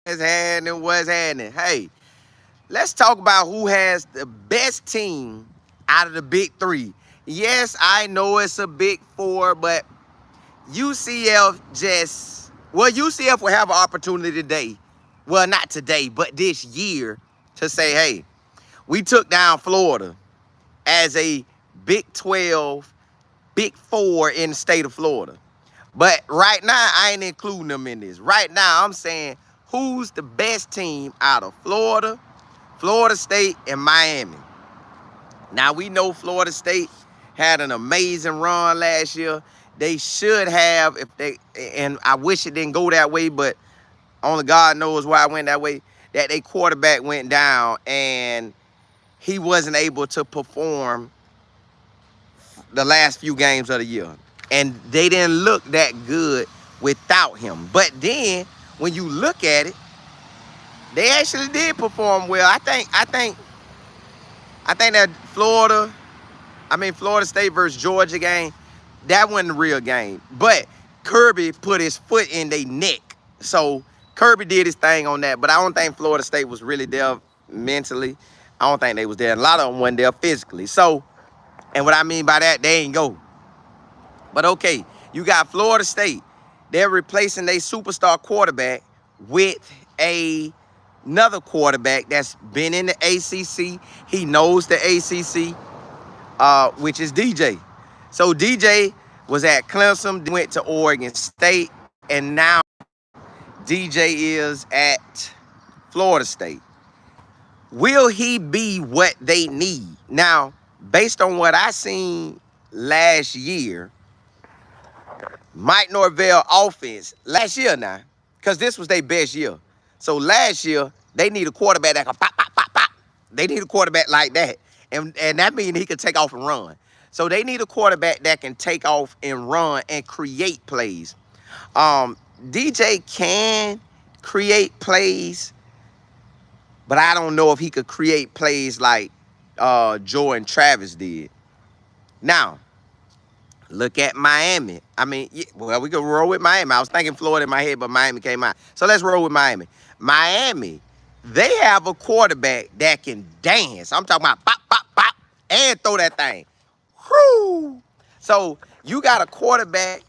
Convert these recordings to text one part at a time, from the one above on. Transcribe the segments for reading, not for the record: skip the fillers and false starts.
What's happening? Hey, let's talk about who has the best team out of the big three. Yes, I know it's a big four, but UCF UCF will have an opportunity today. Well, not today, but this year to say, hey, we took down Florida as a Big 12, Big Four in the state of Florida. But right now, I ain't including them in this. Right now, I'm saying who's the best team out of Florida, Florida State, and Miami. Now, we know Florida State had an amazing run last year. They should have, and I wish it didn't go that way, but only God knows why it went that way, that their quarterback went down and he wasn't able to perform the last few games of the year. And they didn't look that good without him. But then when you look at it, they actually did perform well. I think that Florida State versus Georgia game, that wasn't the real game. But Kirby put his foot in their neck. So Kirby did his thing on that. But I don't think Florida State was really there mentally. I don't think they was there. A lot of them weren't there physically. So, and what I mean by that, they ain't go. But okay, you got Florida State. They're replacing their superstar quarterback with another quarterback that's been in the ACC. He knows the ACC, which is DJ. So DJ was at Clemson, went to Oregon State, and now DJ is at Florida State. Will he be what they need? Now, based on what I seen last year, Mike Norvell offense, last year now, because this was their best year. So last year, they need a quarterback that can pop, pop, pop, pop. They need a quarterback like that. And that means he can take off and run. So they need a quarterback that can take off and run and create plays. DJ can create plays, but I don't know if he could create plays like Jordan Travis did. Now, look at Miami. We could roll with Miami. I was thinking Florida in my head, but Miami came out. So let's roll with Miami. Miami, they have a quarterback that can dance. I'm talking about pop, pop, pop, and throw that thing. Whoo! So you got a quarterback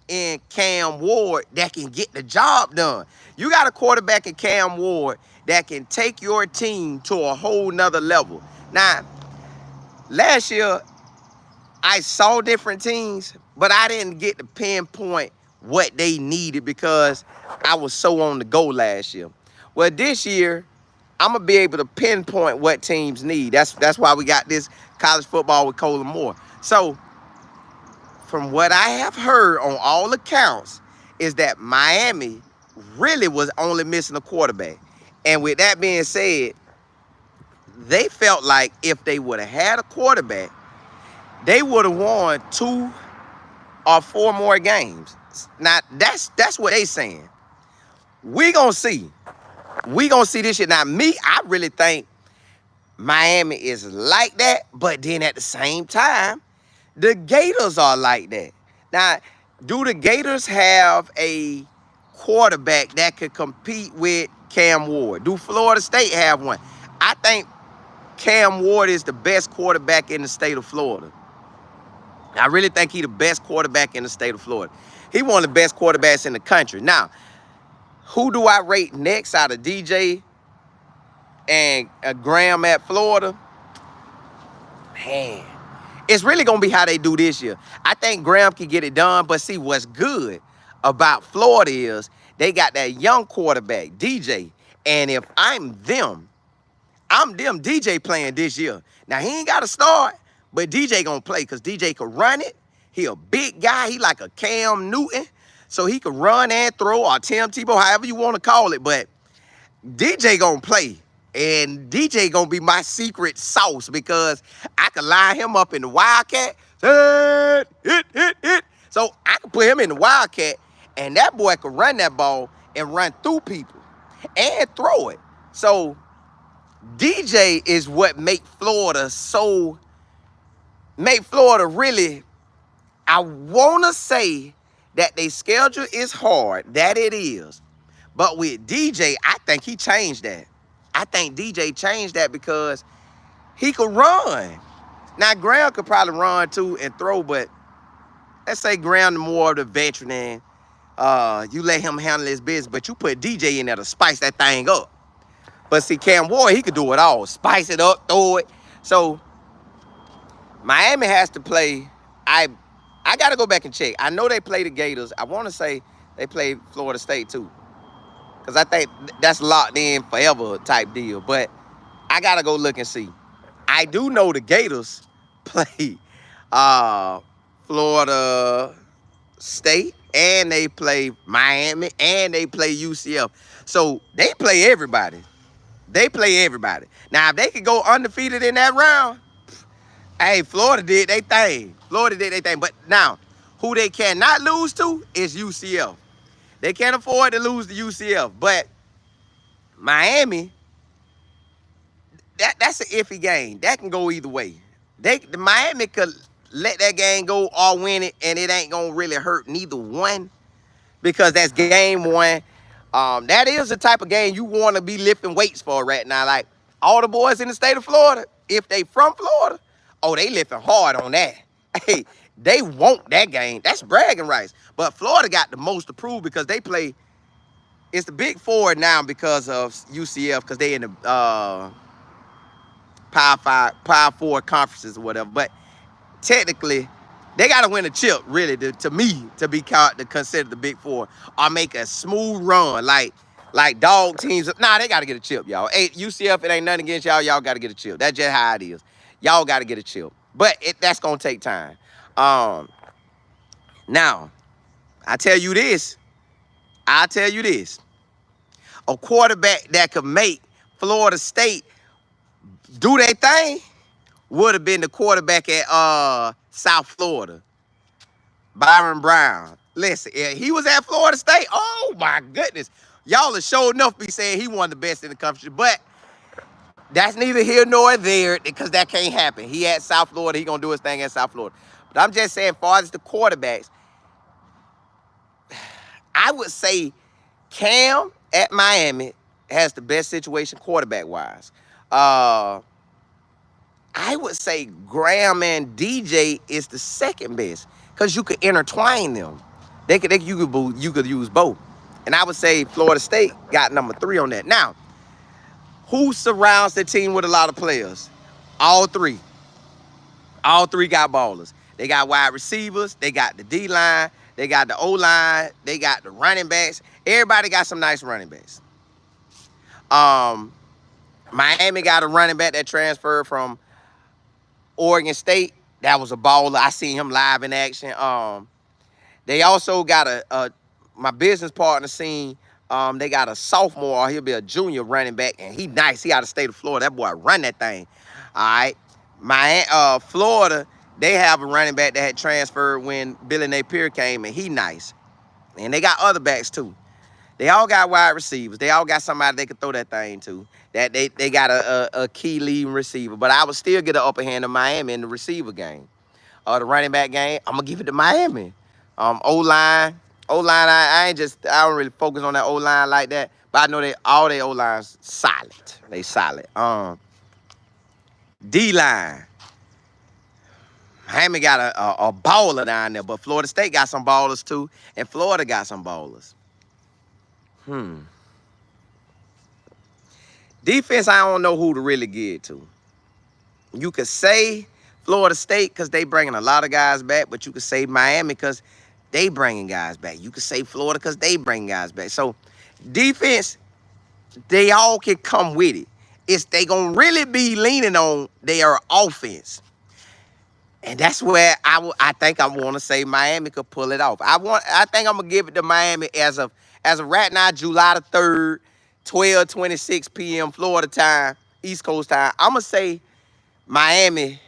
in Cam Ward that can get the job done. You got a quarterback in Cam Ward that can take your team to a whole nother level. Now, last year, I saw different teams, but I didn't get to pinpoint what they needed because I was so on the go last year. Well, this year, I'm going to be able to pinpoint what teams need. That's why we got this college football with Colin Moore. So, from what I have heard on all accounts, is that Miami really was only missing a quarterback. And with that being said, they felt like if they would have had a quarterback, they would have won 2 or 4 more games. Now, that's what they saying. We gonna see. We gonna see this shit. Now, I really think Miami is like that, but then at the same time, the Gators are like that. Now, do the Gators have a quarterback that could compete with Cam Ward? Do Florida State have one? I think Cam Ward is the best quarterback in the state of Florida. I really think he's the best quarterback in the state of Florida. He one of the best quarterbacks in the country. Now, who do I rate next out of DJ and Graham at Florida? Man, it's really going to be how they do this year. I think Graham can get it done, but see, what's good about Florida is they got that young quarterback, DJ. And if I'm them DJ playing this year. Now, he ain't got to start, but DJ going to play because DJ can run it. He a big guy. He like a Cam Newton. So he can run and throw, or Tim Tebow, however you want to call it. But DJ going to play. And DJ going to be my secret sauce because I can line him up in the Wildcat. Hit. So I can put him in the Wildcat, and that boy can run that ball and run through people and throw it. So DJ is what make Florida really, I want to say that their schedule is hard, that it is. But with DJ, I think he changed that. I think DJ changed that because he could run. Now, Graham could probably run too and throw, but let's say Graham more of the veteran and you let him handle his business, but you put DJ in there to spice that thing up. But see, Cam Ward, he could do it all. Spice it up, throw it. So Miami has to play. I got to go back and check. I know they play the Gators. I want to say they play Florida State too, because I think that's locked in forever type deal. But I got to go look and see. I do know the Gators play Florida State, and they play Miami, and they play UCF. So they play everybody. They play everybody. Now, if they could go undefeated in that round, hey, Florida did their thing. Florida did their thing. But now, who they cannot lose to is UCF. They can't afford to lose to UCF. But Miami, that's an iffy game. That can go either way. Miami could let that game go or win it, and it ain't going to really hurt neither one because that's game one. That is the type of game you want to be lifting weights for right now. Like, all the boys in the state of Florida, if they from Florida, oh, they lifting hard on that. Hey, they want that game. That's bragging rights. But Florida got the most to prove because they play. It's the Big Four now because of UCF, because they in the Power Four conferences or whatever. But technically, they got to win a chip, really, to me, to be considered the Big Four, or make a smooth run, like dog teams. Nah, they got to get a chip, y'all. Hey, UCF, it ain't nothing against y'all. Y'all got to get a chip. That's just how it is. Y'all got to get a chip. But that's going to take time. Now, I tell you this. A quarterback that could make Florida State do their thing would have been the quarterback at South Florida, Byron Brown. Listen, he was at Florida State. Oh, my goodness. Y'all are sure enough be saying he one of the best in the country. But that's neither here nor there because that can't happen. He at South Florida. He going to do his thing at South Florida. But I'm just saying, as far as the quarterbacks, I would say Cam at Miami has the best situation quarterback-wise. I would say Graham and DJ is the second best because you could intertwine them. You could use both. And I would say Florida State got number 3 on that. Now, who surrounds the team with a lot of players? All three. All three got ballers. They got wide receivers. They got the D-line. They got the O-line. They got the running backs. Everybody got some nice running backs. Miami got a running back that transferred from Oregon State. That was a baller. I seen him live in action. They also got my business partner seen, they got a sophomore. He'll be a junior running back, and he nice. He out of the state of Florida. That boy run that thing. All right. Florida, they have a running back that had transferred when Billy Napier came, and he nice. And they got other backs, too. They all got wide receivers. They all got somebody they could throw that thing to. That they got a key leading receiver. But I would still get an upper hand of Miami in the receiver game. The running back game, I'm going to give it to Miami. O-line, I don't really focus on that O-line like that. But I know all their O-lines solid. They solid. D-line. Miami got a baller down there, but Florida State got some ballers too, and Florida got some ballers. Defense, I don't know who to really give to. You could say Florida State because they bringing a lot of guys back, but you could say Miami because they bringing guys back. You could say Florida because they bring guys back. So defense, they all can come with it. They going to really be leaning on their offense. And that's where I think I want to say Miami could pull it off. I think I'm going to give it to Miami as of right now, July the 3rd, 12:26 p.m. Florida time, East Coast time. I'm going to say Miami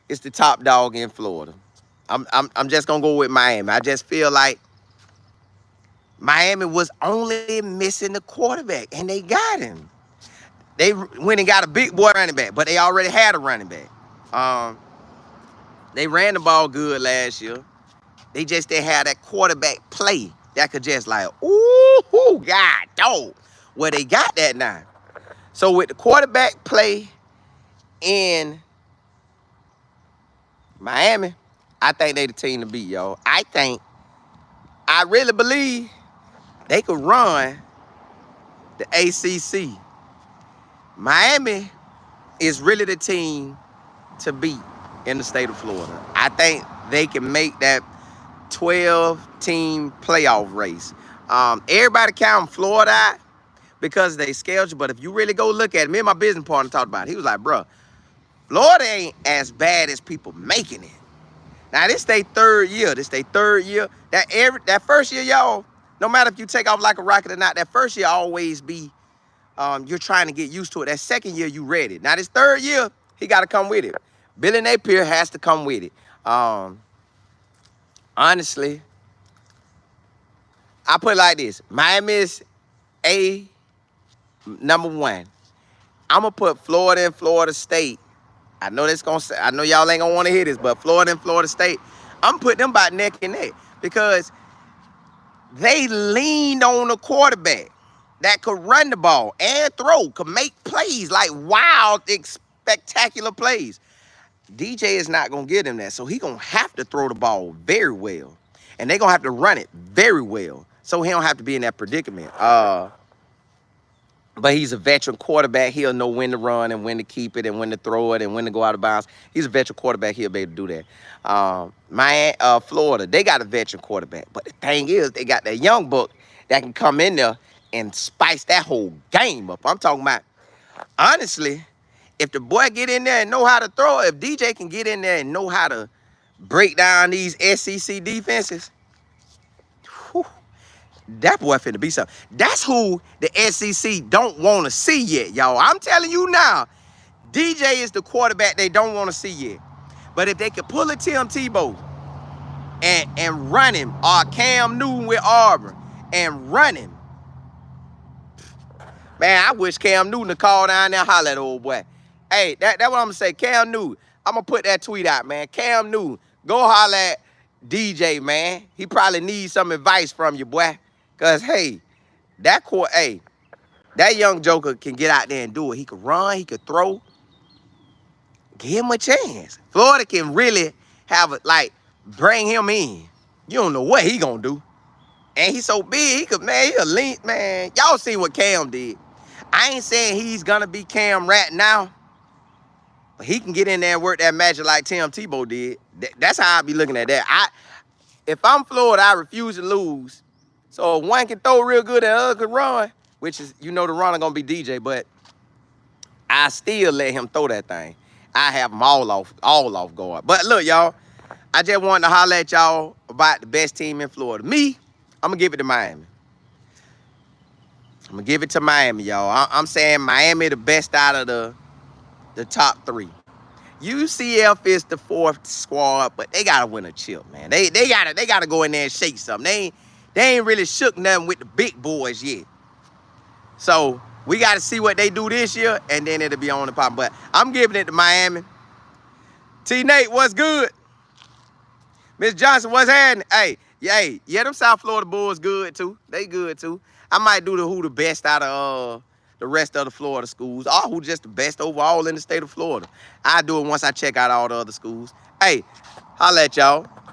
is the top dog in Florida. I'm just going to go with Miami. I just feel like Miami was only missing the quarterback, and they got him. They went and got a big boy running back, but they already had a running back. They ran the ball good last year. They just didn't have that quarterback play that could just like, ooh, God, dog. Well, they got that now. So with the quarterback play in Miami, I think they the team to beat, y'all. I really believe they could run the ACC. Miami is really the team to beat in the state of Florida. I think they can make that 12-team playoff race. Everybody counting Florida out because they schedule, but if you really go look at it, me and my business partner talked about it. He was like, bro, Florida ain't as bad as people making it. Now, this they third year. That first year, y'all, no matter if you take off like a rocket or not, that first year always be, you're trying to get used to it. That second year, you ready. Now, this third year, he got to come with it. Billy Napier has to come with it. Honestly, I put it like this. Miami is number one. I'm going to put Florida and Florida State. I know y'all ain't gonna want to hear this, but Florida and Florida State, I'm putting them about neck and neck because they leaned on a quarterback that could run the ball and throw, could make plays, like wild, spectacular plays. DJ is not gonna give him that, so he gonna have to throw the ball very well, and they gonna have to run it very well, so he don't have to be in that predicament. But he's a veteran quarterback. He'll know when to run and when to keep it and when to throw it and when to go out of bounds. He's a veteran quarterback. He'll be able to do that. Florida, they got a veteran quarterback. But the thing is, they got that young buck that can come in there and spice that whole game up. I'm talking about, honestly, if the boy get in there and know how to throw, if DJ can get in there and know how to break down these SEC defenses, whew, that boy finna be something. That's who the SEC don't want to see yet, y'all. I'm telling you now, DJ is the quarterback they don't want to see yet. But if they could pull a Tim Tebow and run him, or Cam Newton with Auburn and run him, man, I wish Cam Newton to call down there and holler at the old boy. Hey, that's what I'm going to say. Cam Newton, I'm going to put that tweet out, man. Cam Newton, go holler at DJ, man. He probably needs some advice from you, boy. Because, hey, that young joker can get out there and do it. He could run. He could throw. Give him a chance. Florida can really have it, like, bring him in. You don't know what he going to do. And he's so big, he'll lean, man. Y'all see what Cam did. I ain't saying he's going to be Cam right now. But he can get in there and work that magic like Tim Tebow did. That's how I be looking at that. If I'm Florida, I refuse to lose. So if one can throw real good and the other can run, which is, the runner going to be DJ, but I still let him throw that thing. I have them all off guard. But look, y'all, I just wanted to holler at y'all about the best team in Florida. Me, I'm going to give it to Miami. I'm going to give it to Miami, y'all. I'm saying Miami the best out of the top three. UCF is the fourth squad, but they got to win a chip, man. They got to go in there and shake something. They ain't really shook nothing with the big boys yet. So we got to see what they do this year, and then it'll be on the pop. But I'm giving it to Miami. T-Nate, what's good? Miss Johnson, what's happening? Hey, them South Florida Bulls good, too. They good, too. I might do who the best out of the rest of the Florida schools, or who just the best overall in the state of Florida. I do it once I check out all the other schools. Hey, holla at y'all.